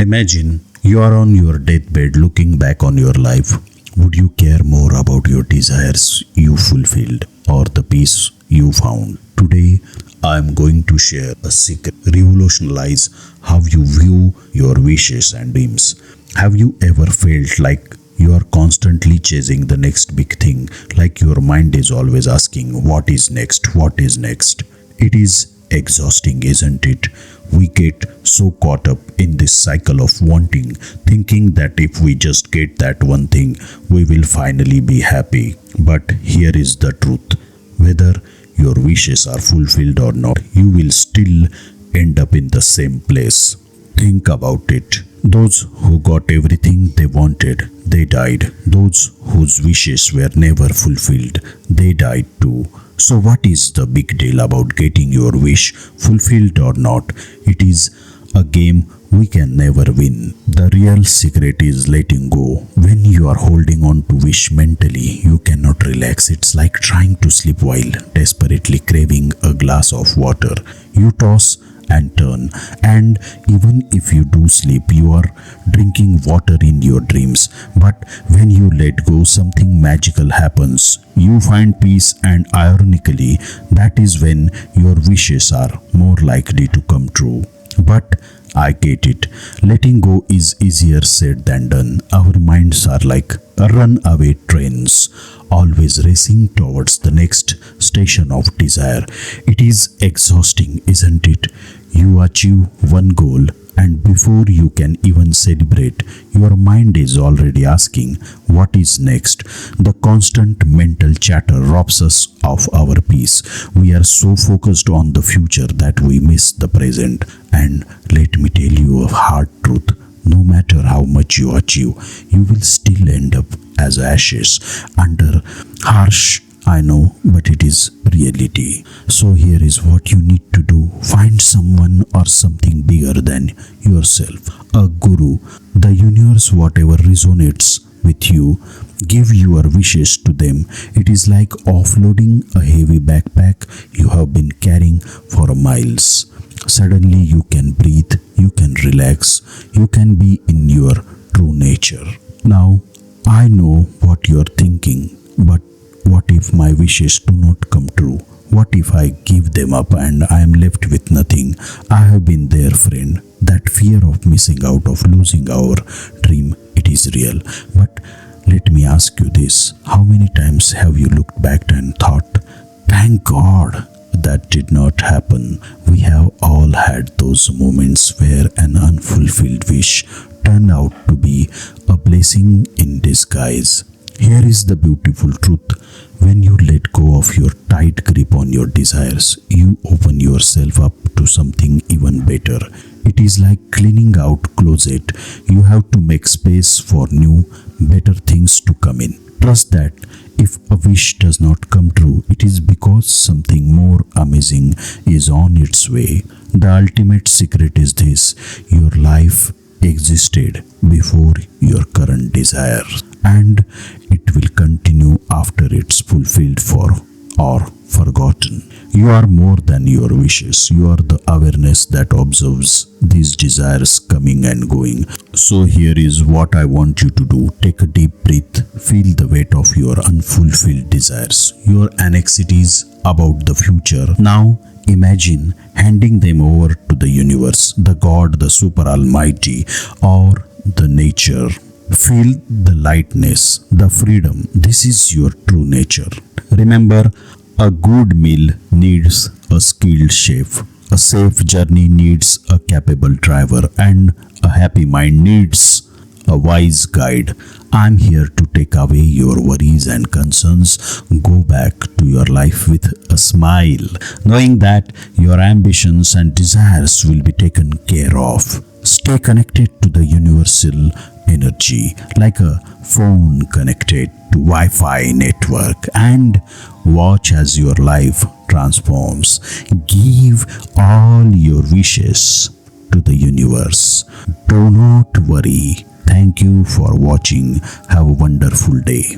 Imagine you are on your deathbed looking back on your life. Would you care more about your desires you fulfilled or the peace you found? Today, I am going to share a secret, revolutionize how you view your wishes and dreams. Have you ever felt like you are constantly chasing the next big thing, like your mind is always asking, what is next? What is next? It is exhausting, isn't it? We get so caught up in this cycle of wanting, thinking that if we just get that one thing, we will finally be happy. But here is the truth. Whether your wishes are fulfilled or not, you will still end up in the same place. Think about it. Those who got everything they wanted, they died. Those whose wishes were never fulfilled, they died too. So what is the big deal about getting your wish fulfilled or not? It is a game we can never win. The real secret is letting go. When you are holding on to wish mentally, you cannot relax. It's like trying to sleep while desperately craving a glass of water. You toss and turn, and even if you do sleep, you are drinking water in your dreams. But when you let go, something magical happens. You find peace, and ironically, that is when your wishes are more likely to come true. But I get it. Letting go is easier said than done. Our minds are like runaway trains, always racing towards the next station of desire. It is exhausting, isn't it? You achieve one goal, and before you can even celebrate, your mind is already asking, what is next? The constant mental chatter robs us of our peace. We are so focused on the future that we miss the present. And let me tell you a hard truth. No matter how much you achieve, you will still end up as ashes under harsh, I know, but it is reality. So here is what you need to do. Find someone or something bigger than yourself. A guru, the universe, whatever resonates with you. Give your wishes to them. It is like offloading a heavy backpack you have been carrying for miles. Suddenly you can breathe, you can relax, you can be in your true nature. Now, I know what you're thinking, but what if my wishes do not come true? What if I give them up and I am left with nothing? I have been there, friend. That fear of missing out, of losing our dream, it is real. But let me ask you this. How many times have you looked back and thought, thank God that did not happen? We have all had those moments where an unfulfilled wish turned out to be a blessing in disguise. Here is the beautiful truth. When you let go of your tight grip on your desires, you open yourself up to something even better. It is like cleaning out closet. You have to make space for new, better things to come in. Trust that if a wish does not come true, it is because something more amazing is on its way. The ultimate secret is this: your life existed before your current desire, and it will continue after it's fulfilled or forgotten. You are more than your wishes. You are the awareness that observes these desires coming and going. So here is what I want you to do. Take a deep breath. Feel the weight of your unfulfilled desires, your anxieties about the future. Now imagine handing them over to the universe, the God, the super almighty, or the nature. Feel the lightness, the freedom. This is your true nature. Remember, a good meal needs a skilled chef. A safe journey needs a capable driver, and a happy mind needs a wise guide. I'm here to take away your worries and concerns. Go back to your life with a smile, knowing that your ambitions and desires will be taken care of. Stay connected to the universal energy like a phone connected to Wi-Fi network, and watch as your life transforms. Give all your wishes to the universe. Do not worry. Thank you for watching. Have a wonderful day.